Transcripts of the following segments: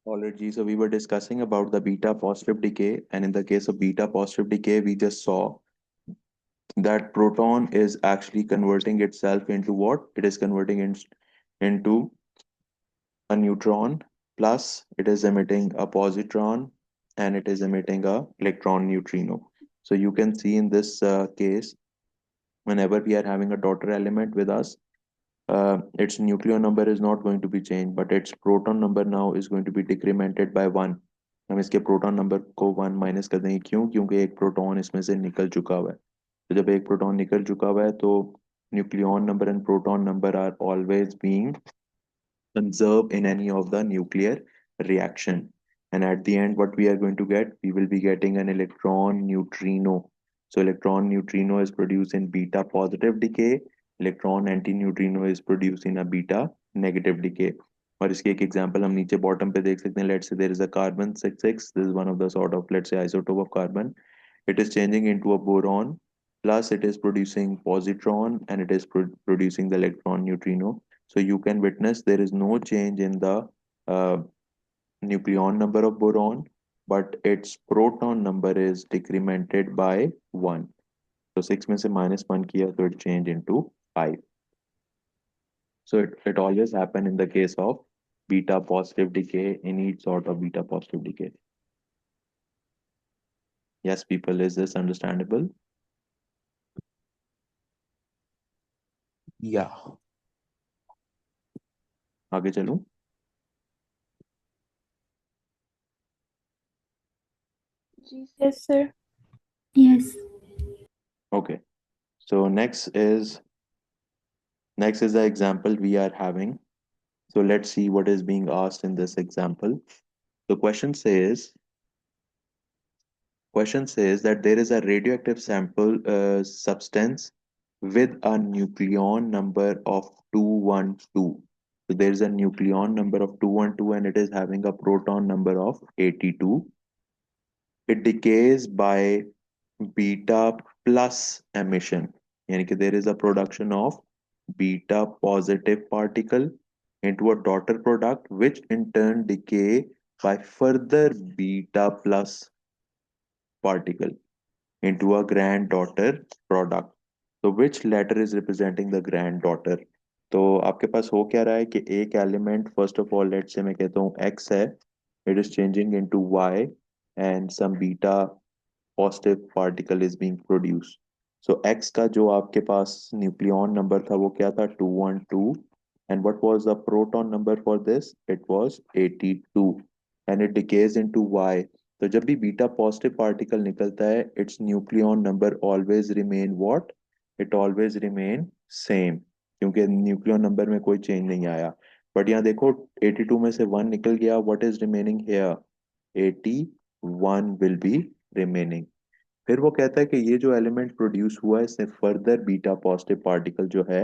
Alright, G. So we were discussing about the beta positive decay, and in the case of beta positive decay, we just saw that proton is actually converting itself into what? It is converting into a neutron, plus it is emitting a positron, and it is emitting a electron neutrino. So you can see in this case, whenever we are having a daughter element with us, its nucleon number is not going to be changed, but its proton number now is going to be decremented by 1. हम इसके proton number को 1 minus कर देंगे, क्यों? क्योंकि एक proton इसमें से निकल चुका हुआ है। तो जब एक प्रोटॉन निकल चुका हुआ है तो nucleon number and proton number are always being conserved in any of the nuclear reaction. And at the end, what we are going to get, we will be getting an electron neutrino. So electron neutrino is produced in beta positive decay. Electron antineutrino is produced in a beta negative decay. और इसकी एक example हम नीचे bottom पे देख सकते हैं. Let's say there is a carbon 6 this is one of the sort of, let's say, isotope of carbon. It is changing into a boron, plus it is producing positron, and it is producing the electron neutrino. So you can witness there is no change in the uh, nucleon number of boron, but its proton number is decremented by 1. So 6 में से -1 किया तो it changed into 5. So it always happen in the case of beta positive decay in each sort of beta positive decay. Yes, people, is this understandable? Yeah. आगे चलूं? Yes, sir. Yes. Okay. So next is the example we are having. So let's see what is being asked in this example. The question says that there is a radioactive sample substance with a nucleon number of 212. So there is a nucleon number of 212 and it is having a proton number of 82. It decays by beta plus emission. Yani ki there is a production of beta positive particle into a daughter product, which in turn decay by further beta plus particle into a granddaughter product. So which letter is representing the granddaughter? तो आपके पास हो क्या रहा है कि एक element, first of all let's say मैं कहता हूँ x है, it is changing into y and some beta positive particle is being produced. So x का जो आपके पास न्यूक्लियन नंबर था वो क्या था? 212. And what was the proton number for this? It was 82. And it decays into y. तो जब भी बीटा पॉजिटिव पार्टिकल निकलता है, it's nucleon number always remain what? It always remain same, क्योंकि न्यूक्लियन नंबर में कोई चेंज नहीं आया. बट यहाँ देखो 82 में से 1 निकल गया. What is remaining here? 81 will be remaining. फिर वो कहता है कि ये जो एलिमेंट प्रोड्यूस हुआ है इसने फर्दर बीटा पॉजिटिव पार्टिकल जो है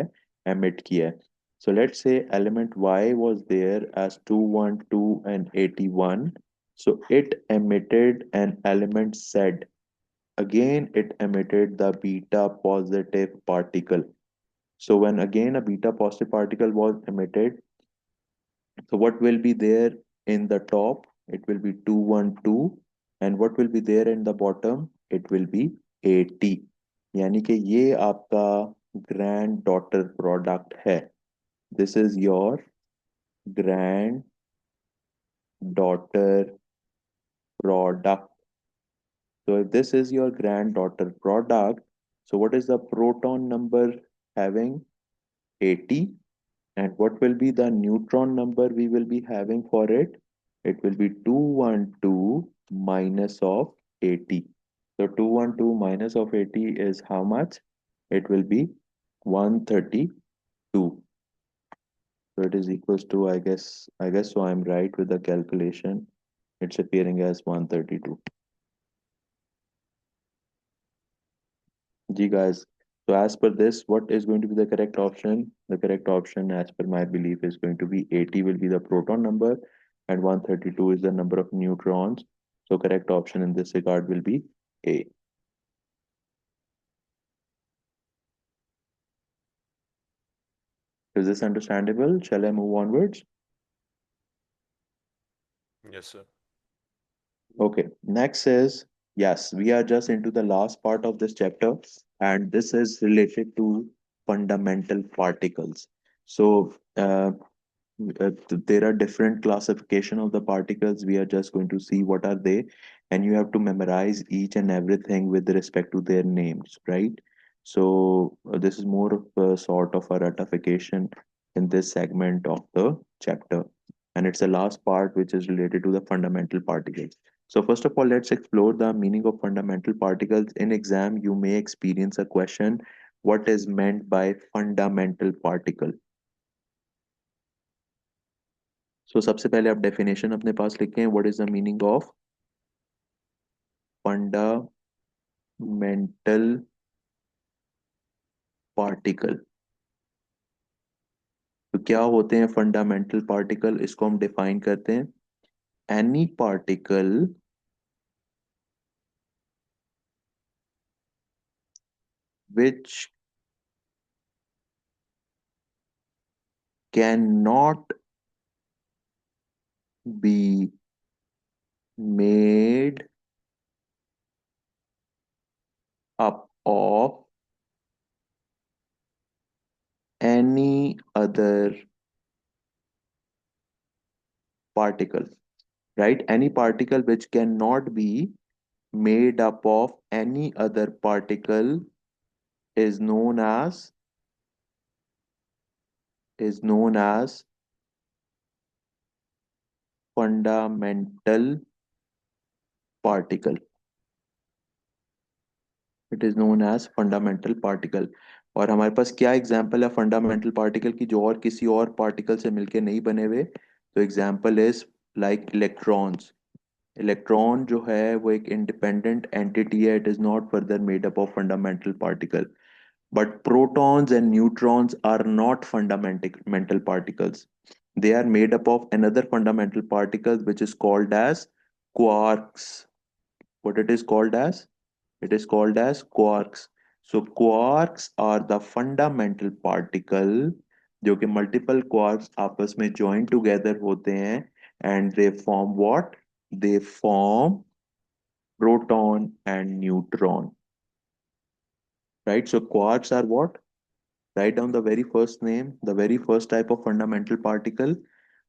एमिट किया है. So let's say element Y was there as 212 and 81. So it emitted an element Z. Again, it emitted the beta positive particle. So when again a beta positive particle was emitted, so what will be there in the top? It will be 212. And what will be there in the bottom? It will be 80. यानी कि ये आपका grand daughter product है. This is your grand daughter product. So if this is your granddaughter product, so what is the proton number having? 80. And what will be the neutron number we will be having for it? It will be 212 minus of 80. So 212 minus of 80 is how much? It will be 132. So it is equals to, I guess so I'm right with the calculation. It's appearing as 132. Gee, guys. So as per this, what is going to be the correct option? The correct option, as per my belief, is going to be 80 will be the proton number and 132 is the number of neutrons. So correct option in this regard will be A. Is this understandable? Shall I move onwards? Yes, sir. Okay, next is, yes, we are just into the last part of this chapter, and this is related to fundamental particles. So, there are different classification of the particles. We are just going to see what are they, and you have to memorize each and everything with respect to their names, right? So, this is more of a sort of a ratification in this segment of the chapter, and it's the last part which is related to the fundamental particles. So first of all, let's explore the meaning of fundamental particles. In exam, you may experience a question, what is meant by fundamental particle? So सबसे पहले आप definition अपने पास लिखें, what is the meaning of fundamental particle? तो क्या होते हैं fundamental particle? इसको हम define करते हैं, any particle which cannot be made up of any other particle, right? Any particle which cannot be made up of any other particle is known as fundamental particle. It is known as fundamental particle. और हमारे पास क्या example है fundamental particle की जो और किसी और particle से मिलके नहीं बने हुए? तो example is like electrons. Electron जो है वो एक इंडिपेंडेंट एंटिटी है, it is not further made up of fundamental particle. But protons and neutrons are not fundamental particles. They are made up of another fundamental particle which is called as quarks. What it is called as? It is called as quarks. So quarks are the fundamental particle जो कि multiple quarks आपस में join together होते हैं and they form what? They form proton and neutron. Right? So quarks are what? Write down the very first name, the very first type of fundamental particle.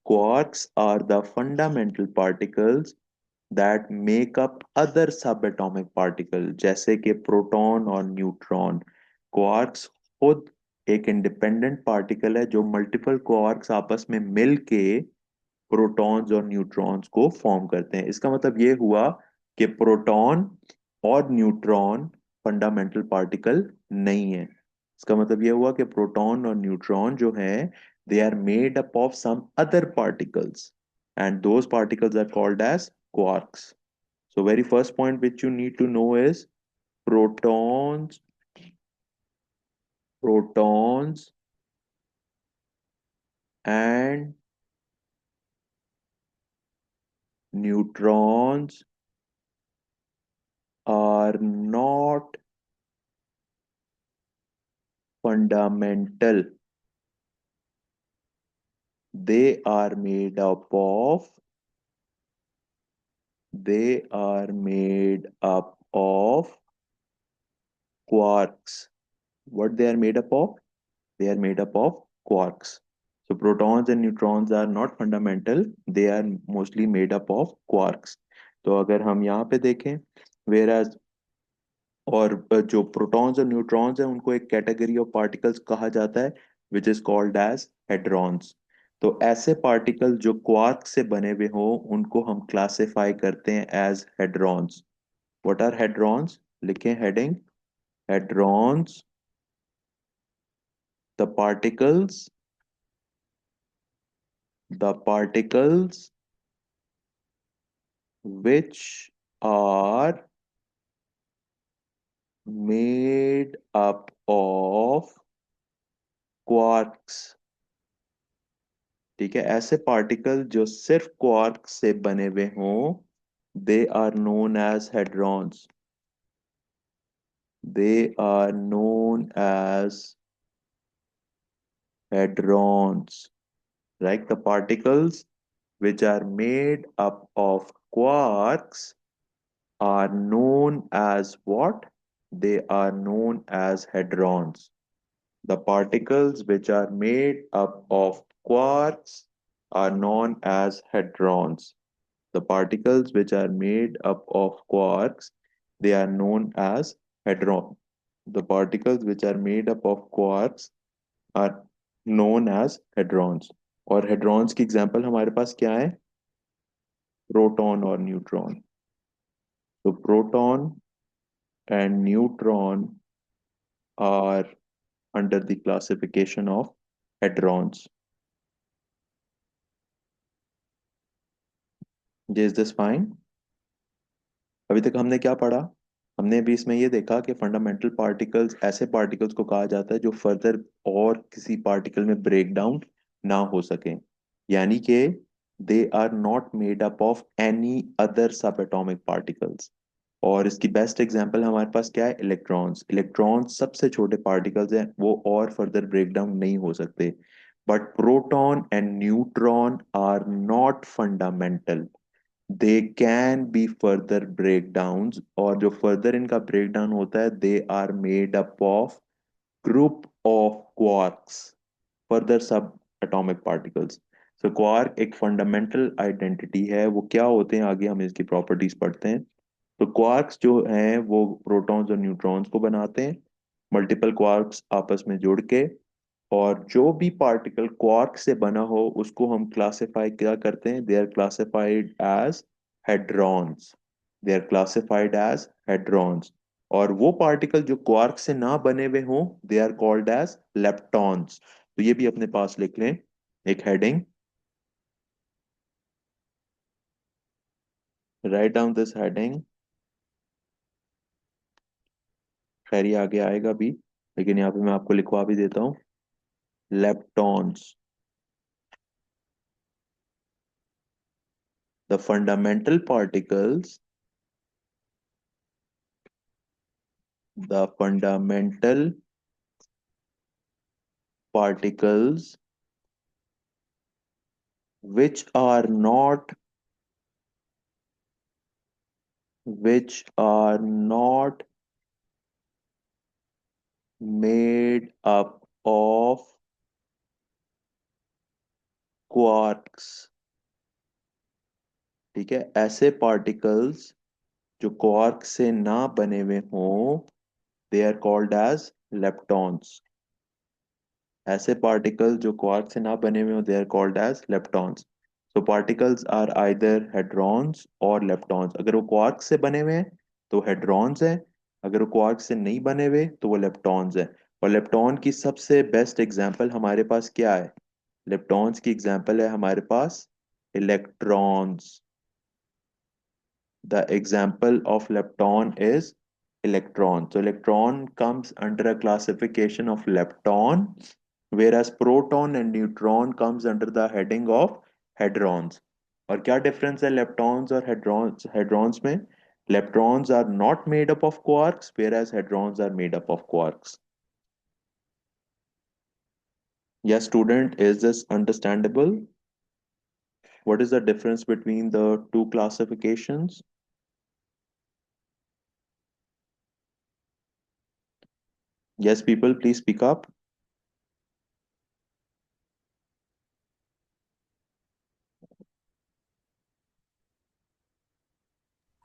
Quarks are the fundamental particles that make up other subatomic particles, जैसे कि proton और neutron. Quarks खुद एक independent particle है जो multiple quarks आपस में मिलके प्रोटॉन्स और न्यूट्रॉन्स को फॉर्म करते हैं. इसका मतलब ये हुआ कि प्रोटॉन और न्यूट्रॉन फंडामेंटल पार्टिकल नहीं है. इसका मतलब ये हुआ कि प्रोटॉन और न्यूट्रॉन जो है they are made up of some other particles and those particles are called as quarks. So very first point which you need to know is protons, protons and neutrons are not fundamental. They are made up of quarks. What they are made up of? They are made up of quarks. So protons and neutrons are not fundamental. They are mostly made up of quarks. तो अगर हम यहाँ पे देखें, whereas और जो protons और neutrons हैं उनको एक कैटेगरी ऑफ पार्टिकल्स कहा जाता है which is called as hadrons. तो ऐसे पार्टिकल जो क्वार्क से बने हुए हो उनको हम क्लासिफाई करते हैं as hadrons. What are hadrons? लिखें heading, hadrons the particles, the particles which are made up of quarks. ठीक है, ऐसे पार्टिकल जो सिर्फ क्वार्क से बने हुए हों they are known as hadrons. They are known as hadrons. Right, the particles which are made up of quarks are known as what? They are known as hadrons. The particles which are made up of quarks are known as hadrons. The particles which are made up of quarks, they are known as hadron. The particles which are made up of quarks are known as hadrons. और hadrons की example हमारे पास क्या है? Proton और neutron. तो proton and neutron are under the classification of hadrons. Is this fine? अभी तक हमने क्या पढ़ा? हमने अभी इसमें ये देखा कि फंडामेंटल पार्टिकल्स ऐसे पार्टिकल्स को कहा जाता है जो फर्दर और किसी पार्टिकल में ब्रेक डाउन ना हो सके, यानी कि they are not made up of any other sub atomic particles. और इसकी बेस्ट एग्जांपल हमारे पास क्या है? इलेक्ट्रॉन्स. इलेक्ट्रॉन्स सबसे छोटे पार्टिकल्स हैं, वो और फर्दर ब्रेक डाउन नहीं हो सकते. But proton and neutron are not fundamental. They can be further breakdowns, और जो फर्दर इनका ब्रेकडाउन होता है they are made up of group of quarks, further sub atomic particles. So quark एक fundamental identity है. वो क्या होते हैं आगे हम इसकी प्रॉपर्टीज पढ़ते हैं. तो क्वार्क्स जो हैं वो प्रोटॉन्स और न्यूट्रॉन्स को बनाते हैं, मल्टीपल क्वार्क्स आपस में जुड़ के. और जो भी पार्टिकल क्वार्क से बना हो उसको हम क्लासिफाई क्या करते हैं? They are classified as hadrons. They are classified as hadrons. और वो पार्टिकल जो क्वार्क से ना बने हुए हों they are called as leptons. तो ये भी अपने पास लिख लें, एक heading. Write down this heading. खैर ये आगे आएगा भी, लेकिन यहाँ पे मैं आपको लिखवा भी देता हूँ. leptons. The fundamental particles, the fundamental particles which are not, which are not made up of quarks. ठीक है, ऐसे पार्टिकल्स जो क्वार्क से ना बने हुए हों they are called as leptons. ऐसे पार्टिकल्स जो क्वार्क से ना बने हुए हो they are called as leptons. So particles are either hadrons और leptons. अगर वो क्वार्क से बने हुए हैं तो हेड्रॉन्स हैं, अगर वो क्वार्क से नहीं बने हुए तो वो leptons हैं. और लेप्टॉन की सबसे बेस्ट एग्जांपल हमारे पास क्या है? लेप्टॉन्स की एग्जांपल है हमारे पास electrons. The example of lepton is electron. So electron comes under a classification of lepton, whereas proton and neutron comes under the heading of hadrons. और क्या डिफरेंस है leptons और hadrons में? Leptons are not made up of quarks, whereas hadrons are made up of quarks. Yes, student, is this understandable? What is the difference between the two classifications? Yes, people, please speak up.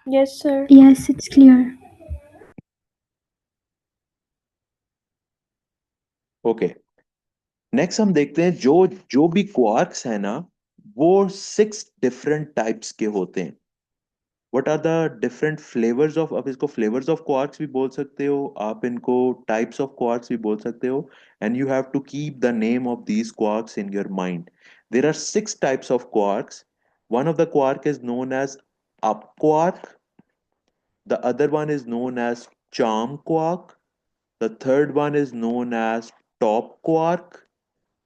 Yes, sir. Yes, it's clear. Okay, next हम देखते हैं जो जो भी quarks है ना वो 6 different types के होते हैं. What are the different flavours of, अब इसको फ्लेवर्स ऑफ क्वार्क्स भी बोल सकते हो आप, इनको टाइप्स ऑफ क्वार्क्स भी बोल सकते हो. And you have to keep the name of these quarks in your mind. There are 6 types of quarks. One of the quark is known as up quark. The other one is known as charm quark. The third one is known as top quark.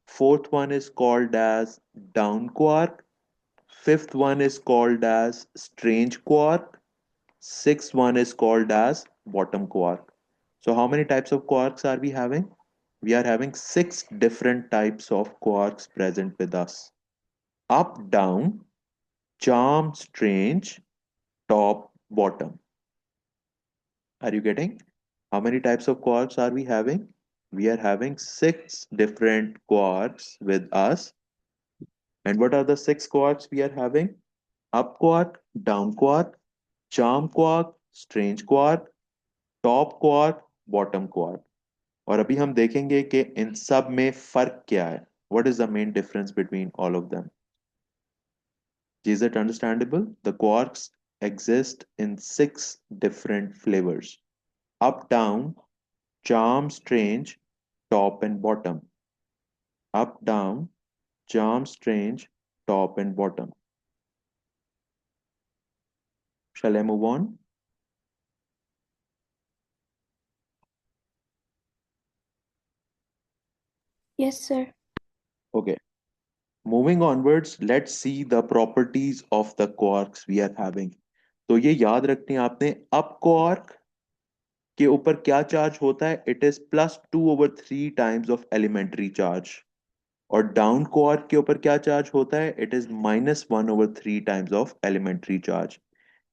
Fourth one is called as down quark. Fifth one is called as strange quark. Sixth one is called as bottom quark. So how many types of quarks are we having? We are having 6 different types of quarks present with us. Up, down, charm, strange, top, bottom. Are you getting? How many types of quarks are we having? We are having six different quarks with us. And what are the six quarks we are having? Up quark, down quark, charm quark, strange quark, top quark, bottom quark. और अभी हम देखेंगे कि इन सब में फर्क क्या है। What is the main difference between all of them? Is it understandable? The quarks exist in six different flavors: up, down, charm, strange, top, and bottom. Up, down, charm, strange, top, and bottom. Shall I move on? Yes, sir. Okay. Moving onwards, let's see the properties of the quarks we are having. तो ये याद रखनी है आपने, up quark के ऊपर क्या charge होता है? It is +2/3 of elementary charge. और डाउन क्वार्क के ऊपर क्या चार्ज होता है? It is -1/3 of elementary charge.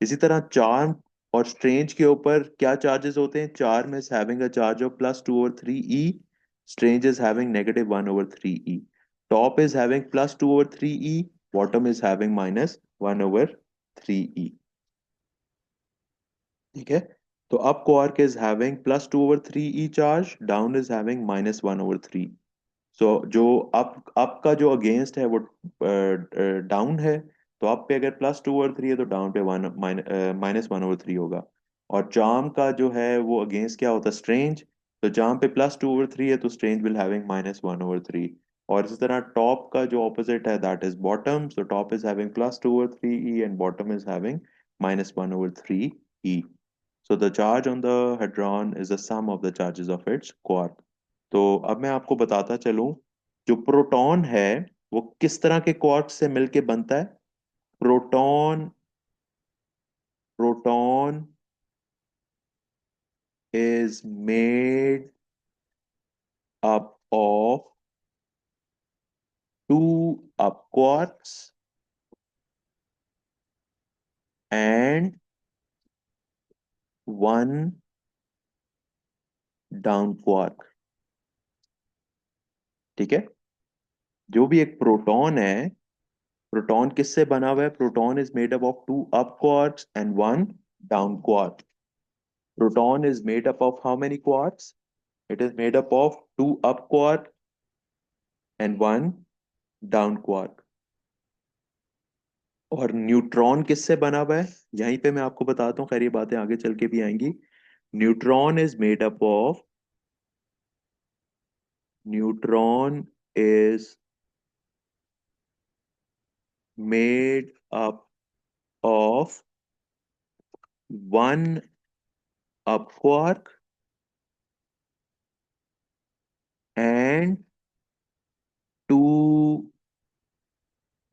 इसी तरह चार्म और स्ट्रेंज के ऊपर क्या चार्जेस होते हैं? Charm is having a charge of +2/3 E, strange is having -1/3 E, top is having +2/3 E, bottom is having -1/3 E। ठीक है। तो up quark is having +2/3 E charge, down is having -1/3। सो जो अप का जो अगेंस्ट है वो डाउन है। तो अप पे अगर +2/3 है तो डाउन पे -1/3 होगा। और चार्म का जो है वो अगेंस्ट क्या होता है? स्ट्रेंज। तो चार्म पे +2/3 है तो स्ट्रेंज विल हैविंग -1/3। और इसी तरह टॉप का जो ऑपोजिट है that is bottom. So top is having +2/3 E and bottom is having -1/3 E. So the charge on the hadron is the sum of the charges of its quark. तो अब मैं आपको बताता चलूं, जो प्रोटॉन है वो किस तरह के क्वार्क से मिलके बनता है। Proton proton is made up of two up quarks and one down quark। ठीक है। जो भी एक प्रोटॉन है, प्रोटॉन किससे बना हुआ है? Proton is made up of two up quarks and one down quark. Proton is made up of how many quarks? It is made up of two up quark and one down quark। और neutron किससे बना हुआ है? यहीं पे मैं आपको बताता हूँ, खैर ये बातें आगे चल के भी आएंगी। Neutron is made up of neutron is made up of one up quark and two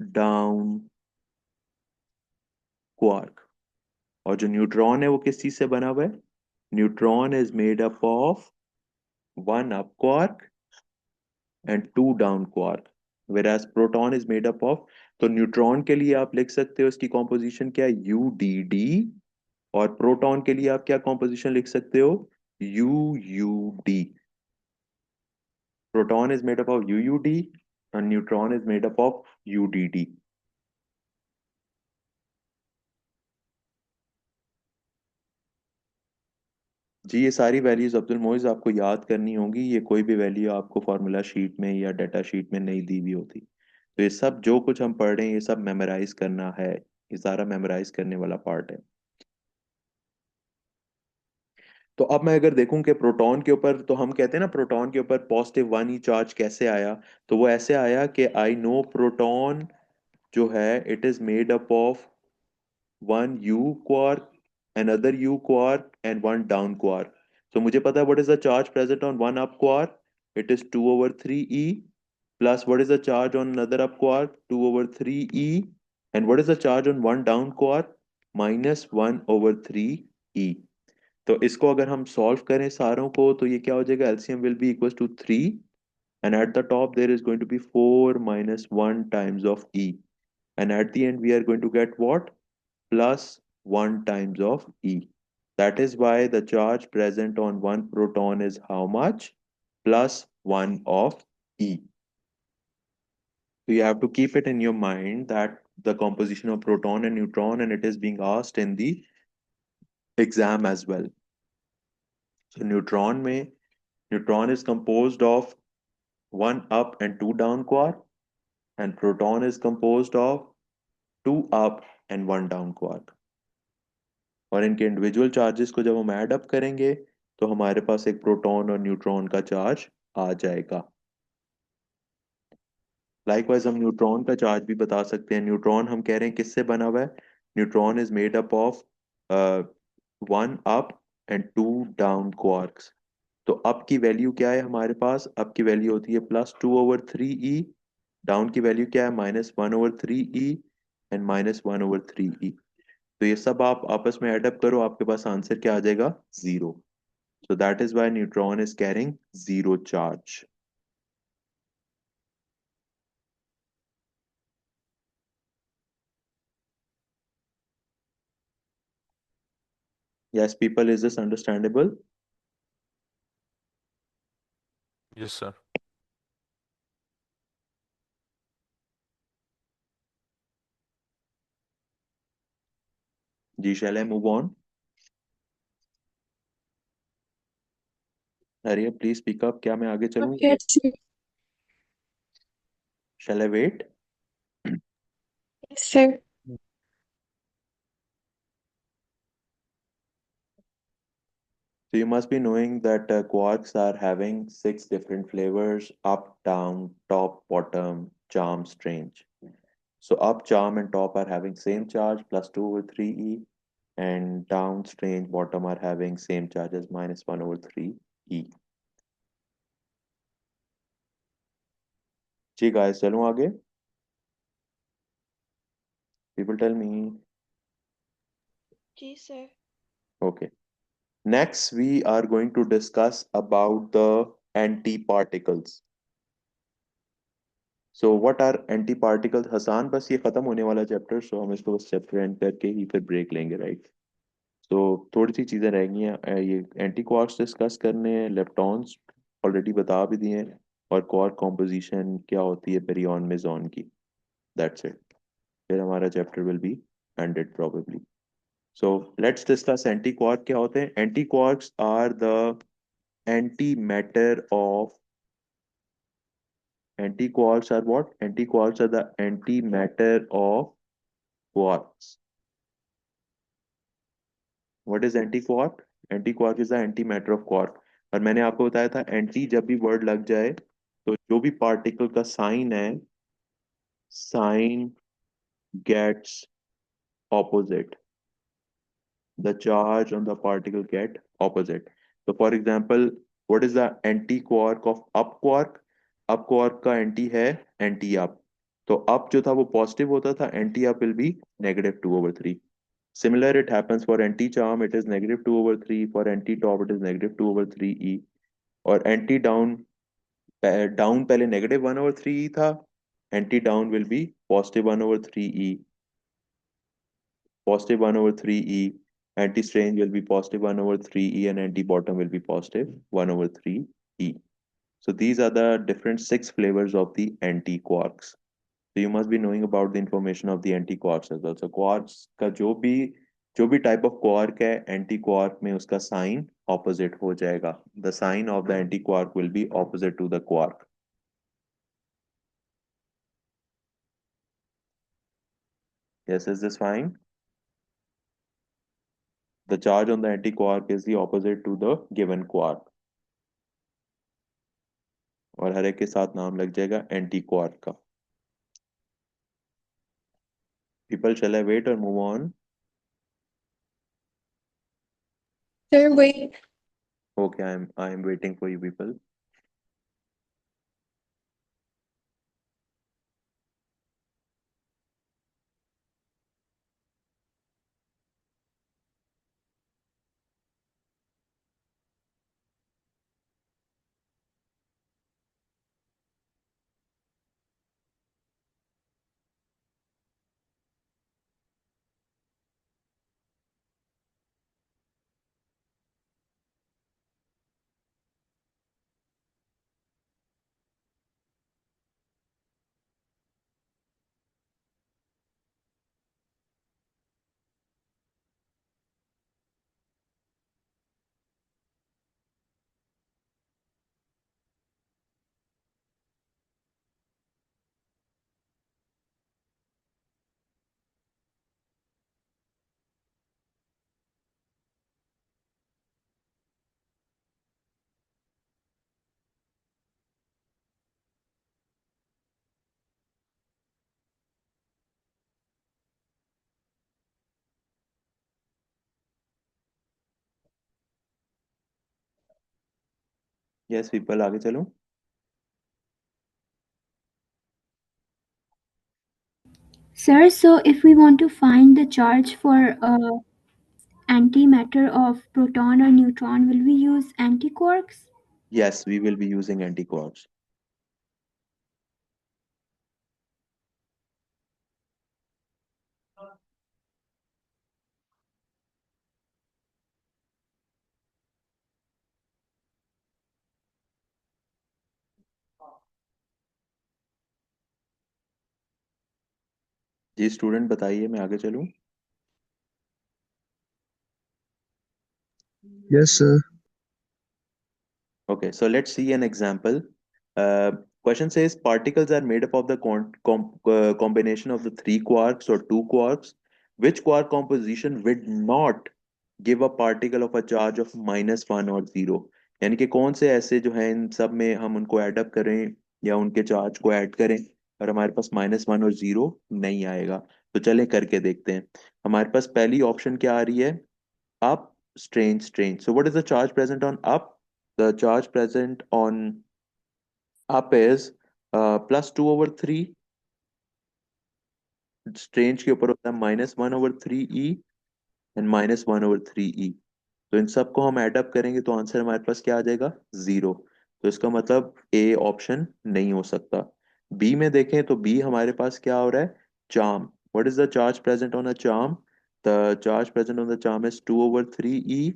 down quark. और जो न्यूट्रॉन है वो किस चीज से बना हुआ है? Neutron is made up of one up quark and two down quark, whereas proton is made up of। तो न्यूट्रॉन के लिए आप लिख सकते हो इसकी कॉम्पोजिशन क्या है? UDD। और प्रोटॉन के लिए आप क्या कॉम्पोजिशन लिख सकते हो? UUD। Proton is made up of UUD and neutron is made up of UDD। जी ये सारी वैल्यूज अब्दुल मोइज आपको याद करनी होगी। ये कोई भी वैल्यू आपको फार्मूला शीट में या डाटा शीट में नहीं दी हुई होती। तो ये सब जो कुछ हम पढ़ रहे हैं ये सब मेमोराइज करना है। ये सारा मेमोराइज करने वाला पार्ट है। तो अब मैं अगर देखूं कि प्रोटॉन के ऊपर, तो हम कहते हैं ना प्रोटॉन के ऊपर +1 E चार्ज कैसे आया? तो वो ऐसे आया कि आई नो प्रोटॉन जो है it is made up of one U quark, another U quark, and one down quark. So मुझे पता है what is the charge present on one up quark? It is 2/3 E, plus what is the charge on another up quark? 2/3 E, and what is the charge on one down quark? -1/3 E। तो इसको अगर हम solve करें सारों को तो ये क्या हो जाएगा? LCM will be equals to 3, and at the top there is going to be 4 - 1 times of E। and at the end we are going to get what? Plus 1 times of E. That is why the charge present on one proton is how much? Plus 1 of E. So you have to keep it in your mind that the composition of proton and neutron, and it is being asked in the exam as well. So neutron is composed of one up and two down quark, and proton is composed of two up and one down quark. और इनके individual charges को जब हम add up करेंगे तो हमारे पास एक proton और न्यूट्रॉन का चार्ज आ जाएगा. लाइकवाइज हम न्यूट्रॉन का चार्ज भी बता सकते हैं. न्यूट्रॉन हम कह रहे हैं किससे बना हुआ है? Neutron is made up of one up and two down quarks. तो अप की वैल्यू क्या है हमारे पास? अप की वैल्यू होती है +2/3 E. डाउन की वैल्यू क्या है? -1/3 E एंड -1/3 E. तो ये सब आप आपस में ऐड अप करो, आपके पास आंसर क्या आ जाएगा? 0. So that is why neutron is carrying zero charge. Yes, people, is this understandable? Yes, sir. Ji, shall I move on? Arya, please speak up. क्या मैं आगे चलूं? Okay, sir. Shall I wait? Yes, sir. So you must be knowing that quarks are having 6 different flavors: up, down, top, bottom, charm, strange. So up, charm, and top are having same charge +2/3 E, and down, strange, bottom are having same charge as -1/3 E. Ji guys, चलूं आगे? People tell me. Ji, sir. Okay. Next, we are going to discuss about the antiparticles. So what are antiparticles? Hasan, बस ये खत्म होने वाला chapter, सो हम इसको बस चैप्टर एंड करके ही फिर ब्रेक लेंगे, राइट? तो थोड़ी सी चीजें रह गई हैं. ये एंटी क्वार्क्स डिस्कस करने हैं, लेप्टॉन्स ऑलरेडी बता भी दिए हैं, और क्वार्क कॉम्पोजिशन क्या होती है पेरियॉन मेसॉन की. That's it. फिर हमारा chapter will be ended probably. So let's discuss anti quark क्या होते हैं. Anti quarks are the antimatter of antiquarks are what? Antiquarks are the antimatter of quarks. What is antiquark? Antiquark is the antimatter of quark. और मैंने आपको बताया था anti जब भी वर्ड लग जाए तो जो भी पार्टिकल का साइन है, sign gets opposite. The charge on the particle get opposite. So for example, what is the anti-quark of up quark? Up quark का anti है anti up. तो up जो था वो positive होता था, anti up will be -2/3. Similar it happens for anti charm, it is -2/3. For anti top it is -2/3 E. और anti down, down पहले -1/3 था, anti down will be +1/3E. +1/3E. Anti-strange will be +1/3E, and anti-bottom will be +1/3E. So these are the different 6 flavors of the anti-quarks. So you must be knowing about the information of the anti-quarks as well. So quarks का जो भी type of quark है, anti-quark में उसका sign opposite हो जाएगा. The sign of the anti-quark will be opposite to the quark. Yes, is this fine? The charge on the anti-quark is the opposite to the given quark. और हर एक के साथ नाम लग जाएगा एंटी क्वार्क का. People, shall I wait or move on? Sir, wait. Okay, I am waiting for you people. Yes people, आगे चलो। Sir, so if we want to find the charge for a antimatter of proton or neutron, will we use antiquarks? Yes, we will be using antiquarks. जी student बताइए, मैं आगे चलूं। Yes, sir. Okay, so let's see an example. Question says particles are made up of the combination of the three quarks or two quarks. Which quark composition would not give a particle of a charge of -1 or 0? यानी कि कौन से ऐसे जो हैं इन सब में हम उनको ऐड अप करें या उनके चार्ज को ऐड करें और हमारे पास -1 और 0 नहीं आएगा। तो चलें करके देखते हैं। हमारे पास पहली ऑप्शन क्या आ रही है? up, strange. So what is the charge present on up? The charge present on up is +2/3। strange के ऊपर होता है -1/3e एंड -1/3e। तो इन सबको हम ऐड अप करेंगे तो आंसर हमारे पास क्या आ जाएगा? 0। तो इसका मतलब ए ऑप्शन नहीं हो सकता। बी में देखें तो बी हमारे पास क्या हो रहा है? Charm. What is the charge present on a charm? The charge present on the charm is 2/3e,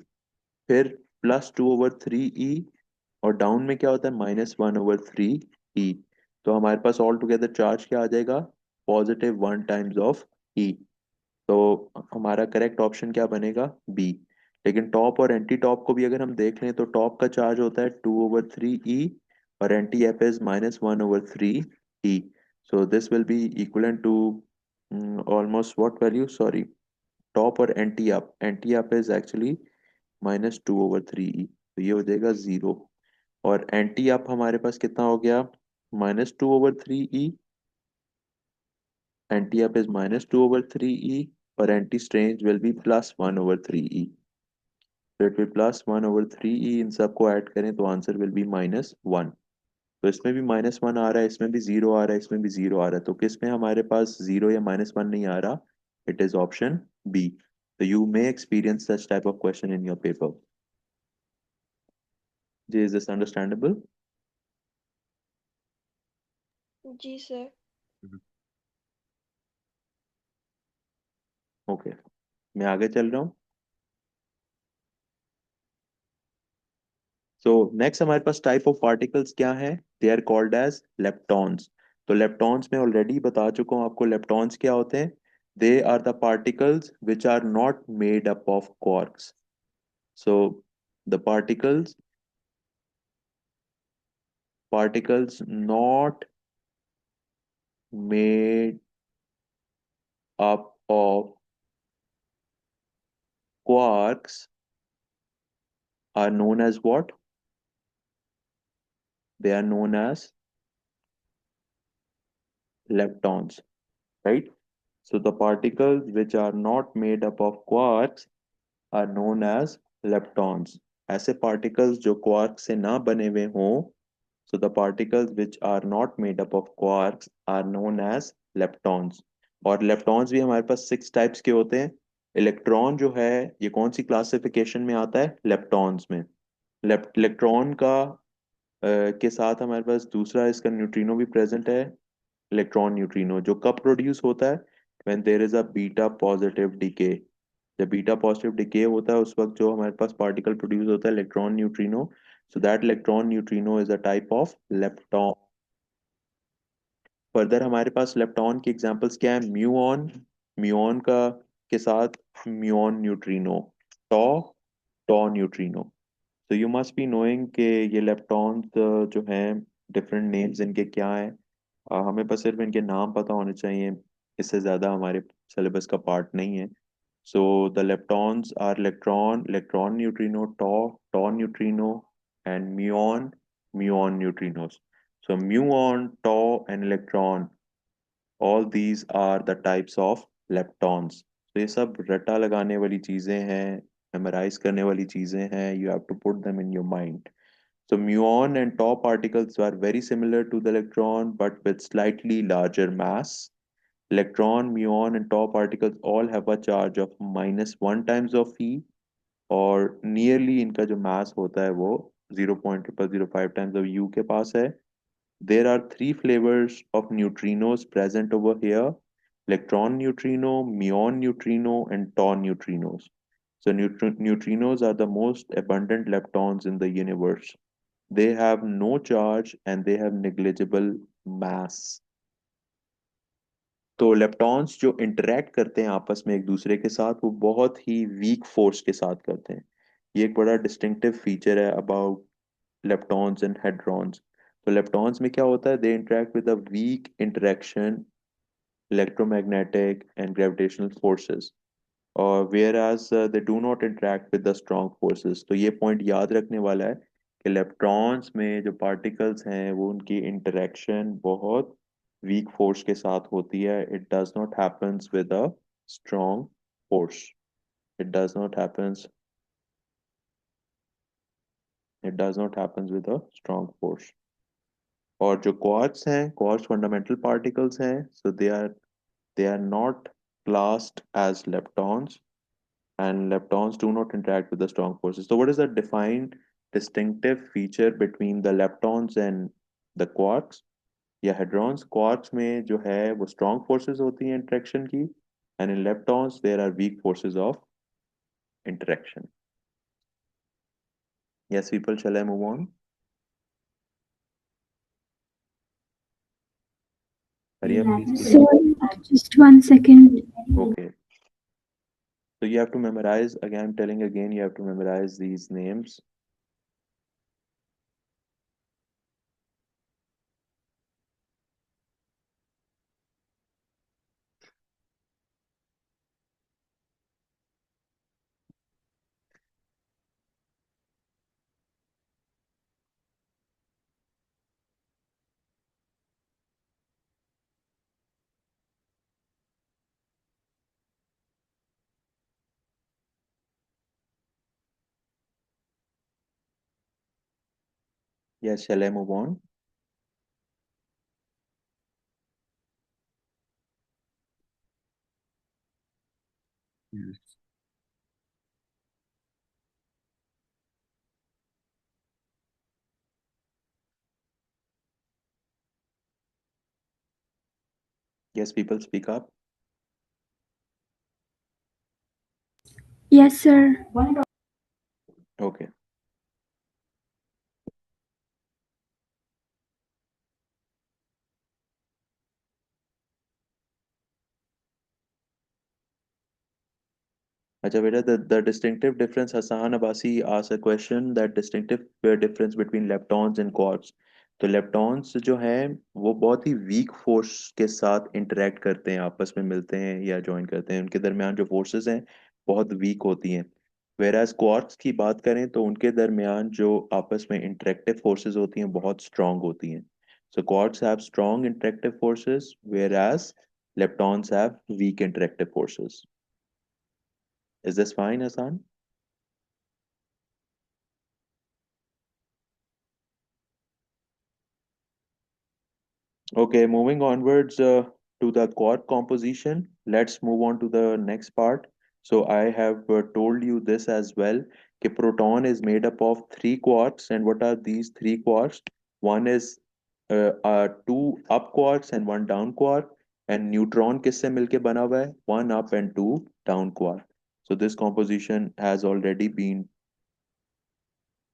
फिर +2/3e, और डाउन में क्या होता है? -1/3e। तो हमारे पास ऑल टुगेदर चार्ज क्या आ जाएगा? +1 टाइम्स ऑफ e। तो हमारा करेक्ट ऑप्शन क्या बनेगा? बी। लेकिन टॉप और एंटी टॉप को भी अगर हम देख लें तो टॉप का चार्ज होता है 2/3e और anti up is -1/3e। So this will be equal to almost what value? Sorry, top और anti up is actually -2/3e, तो ये हो जाएगा 0। और एंटी अप हमारे पास कितना हो गया? -2/3e। Anti up is -2/3e और anti strange will be +1/3e। तो इट विल +1/3e, इन सबको ऐड करें तो आंसर विल बी -1। तो इसमें भी -1 आ रहा है, इसमें भी 0 आ रहा है, इसमें भी 0 आ रहा है, तो किसमें हमारे पास 0 या -1 नहीं आ रहा? It is option B. तो you may experience such type of question in your paper. जी, इज दिस अंडरस्टैंडेबल? जी सर। ओके, मैं आगे चल रहा हूँ। सो नेक्स्ट हमारे पास टाइप ऑफ पार्टिकल्स क्या है? They are called as leptons. तो लेप्टॉन्स में ऑलरेडी बता चुका हूँ आपको लेप्टॉन्स क्या होते हैं। They are the particles which are not made up of quarks. So the particles not made up of quarks are known as what? They are known as leptons, right? So the particles which are not made up of quarks are known as leptons. ऐसे particles जो quarks से ना बने हुए हों, so the particles which are not made up of quarks are known as leptons. और leptons भी हमारे पास 6 टाइप्स के होते हैं। इलेक्ट्रॉन जो है ये कौन सी क्लासिफिकेशन में आता है? लेप्टॉन्स में। इलेक्ट्रॉन का के साथ हमारे पास दूसरा इसका न्यूट्रिनो भी प्रेजेंट है, इलेक्ट्रॉन न्यूट्रिनो, जो कब प्रोड्यूस होता है? When there is a beta positive decay. जब बीटा पॉजिटिव डिके होता है उस वक्त जो हमारे पास पार्टिकल प्रोड्यूस होता है electron neutrino. So that electron neutrino is a type of lepton. Further हमारे पास लेप्टॉन की एग्जांपल्स क्या है? म्यूऑन, म्यूऑन का के साथ म्यूऑन न्यूट्रिनो, टॉ, टॉ न्यूट्रिनो। तो यू मस्ट बी नोइंग कि ये लेप्टॉन्स जो हैं डिफरेंट नेम्स इनके क्या हैं। हमें बस सिर्फ इनके नाम पता होने चाहिए, इससे ज़्यादा हमारे सिलेबस का पार्ट नहीं है। So the leptons are electron neutrino, tau neutrino and muon neutrinos. So muon, tau and electron, all these are the types of leptons। तो ये सब रट्टा लगाने वाली चीज़ें हैं, मेमोराइज करने वाली चीज़ें हैं। You have to put them in your mind. So muon and tau particles are very similar to the electron, but with slightly larger mass. Electron, muon, and tau particles all have a charge of -1 times of E, और nearly इनका जो mass होता है वो 0.0005 times of U के पास है. There are three flavors of neutrinos present over here: electron neutrino, muon neutrino, and tau neutrinos. So neutrinos are the most abundant leptons in the universe. They have no charge and they have negligible mass. तो leptons जो interact करते हैं आपस में एक दूसरे के साथ वो बहुत ही वीक फोर्स के साथ करते हैं. ये एक बड़ा डिस्टिंक्टिव फीचर है अबाउट लेप्टॉन्स एंड हेड्रॉन्स. तो लेप्टॉन्स में क्या होता है, they interact with a weak interaction, electromagnetic and gravitational forces, और whereas they do not interact with the strong forces. तो ये पॉइंट याद रखने वाला है कि इलेक्ट्रॉन्स में जो पार्टिकल्स हैं वो उनकी इंटरेक्शन बहुत वीक फोर्स के साथ होती है. It does not happens with a strong force. It does not happens it does not happens with a strong force. और जो क्वार्ट्स हैं, क्वार्ट्स फंडामेंटल पार्टिकल्स हैं, सो they are not classed as leptons, and leptons do not interact with the strong forces. So what is the defined distinctive feature between the leptons and the quarks या hadrons? Quarks में जो है वो strong forces होती हैं interaction की, and in leptons there are weak forces of interaction. Yes, people, shall I move on? Hurry up, please. So, just 1 second. Okay. So you have to memorize, again, I'm telling again, you have to memorize these names. Yes, shall I move on? Yes. Yes, people, speak up. Yes, sir. Okay. अच्छा बेटा, the distinctive difference, Hassan Abbasi asked a question, that distinctive difference between leptons and quarks. तो leptons जो हैं वो बहुत ही weak force के साथ interact करते हैं, आपस में मिलते हैं या join करते हैं, उनके दरमियान जो forces हैं बहुत weak होती हैं. whereas quarks की बात करें तो उनके दरमियान जो आपस में interactive forces होती हैं बहुत strong होती हैं. So quarks have strong interactive forces, whereas leptons have weak interactive forces. Is this fine, Hassan? Okay, moving onwards to the quark composition. Let's move on to the next part. So I have told you this as well. कि proton is made up of three quarks, and what are these three quarks? One is two up quarks and one down quark. And neutron किससे मिलके बना हुआ है? One up and two down quark. So this composition has already been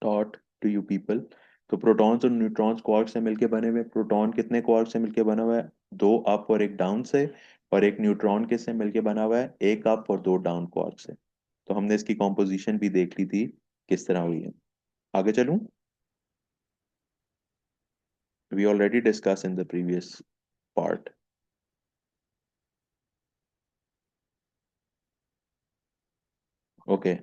taught to you people. तो protons और neutrons quark से मिलके बने हुए. प्रोटॉन कितने क्वार्क से मिलके बना हुआ है? दो अप और एक डाउन से. और एक न्यूट्रॉन किससे मिलके बना हुआ है? एक अप और दो डाउन क्वार्क से. तो हमने इसकी कॉम्पोजिशन भी देख ली थी किस तरह हुई है. आगे चलूं? We already discussed in the previous part. Okay.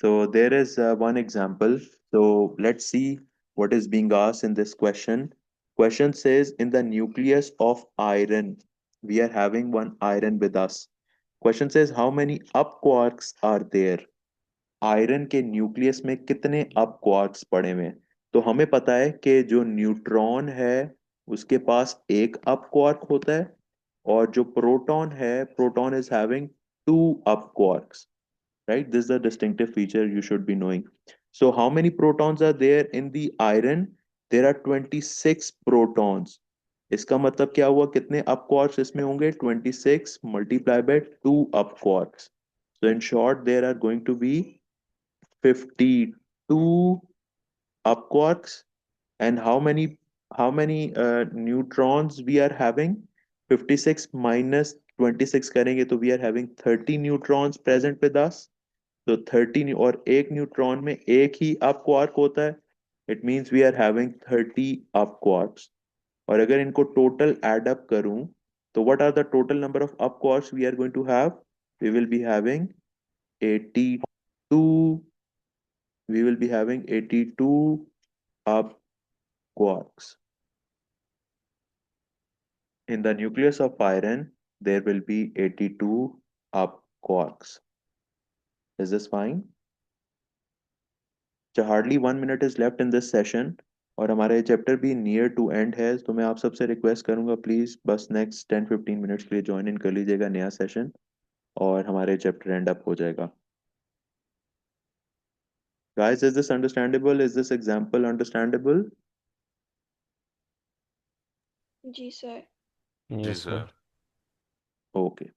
So there is one example. So let's see what is being asked in this question. Question says, in the nucleus of iron, we are having one iron with us. Question says, how many up quarks are there? Iron के nucleus में कितने up quarks पड़े हुए हैं। तो हमें पता है कि जो न्यूट्रॉन है उसके पास एक अप क्वार्क होता है, और जो प्रोटॉन है, proton is having two up quarks, right? This is a distinctive feature you should be knowing. So how many protons are there in the iron? There are 26 protons. इसका मतलब क्या हुआ, कितने up quarks इसमें होंगे? 26 multiplied by 2 up quarks. So in short, there are going to be 52 up quarks. And how many neutrons we are having? 56 minus 26 करेंगे तो we are having 30 neutrons present with us. तो 30 और एक neutron में एक ही up quark होता है। It means we are having 30 up quarks. और अगर इनको टोटल एड अप करूं तो what are the total number of up quarks we are going to have? We will be having 82, we will be having 82 up quarks. In the nucleus of iron, there will be 82 up quarks. Is this fine? So hardly 1 minute is left in this session, और हमारा ये chapter भी near to and है। तो मैं आप सबसे request करूंगा, प्लीज बस नेक्स्ट 10-15 मिनट्स के लिए ज्वाइन इन कर लीजिएगा नया सेशन, और हमारे चैप्टर एंड अप हो जाएगा। Guys, is this understandable? Is this example understandable? जी सर। Yes, sir. Okay.